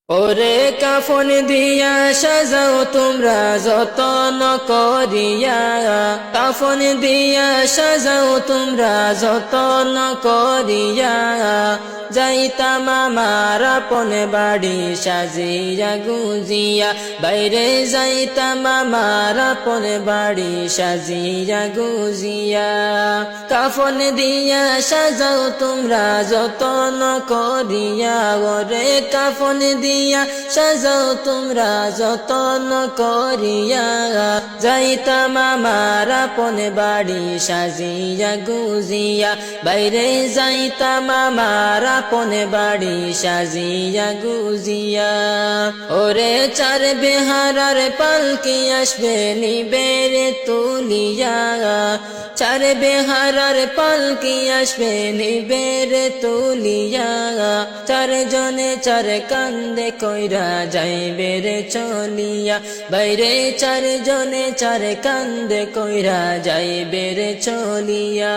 ওরে কাফন দিয়া সাজাও তোমরা যতন করিয়া, কাফন দিয়া সাজাও তোমরা যতন করিয়া, যাইতাম আমার আপন বাড়ি সাজিয়া গুজিয়া, বাইরে যাইতাম আমার আপন বাড়ি সাজিয়া গুজিয়া। কাফন দিয়া সাজাও তোমরা যতন করিয়া, ওরে কাফন দিয়া সাজাও তোমরা যতন করিয়া, যাইতাম আমার আপন বাড়ি সাজিয়া গুজিয়া, বাইরে যাইতাম আমার আপন বাড়ি সাজিয়া গুজিয়া। ওরে চার বেহারার পালকি আসবে নিবেরে তুলিয়া, চার বেহারার পালকি আসবে নিবেরে তুলিয়া, চার জনে চার কান্দে কইরা যাইবে রে চলিয়া, বাইরে চার জনে চার কান্দে কইরা যাইবে রে চলিয়া।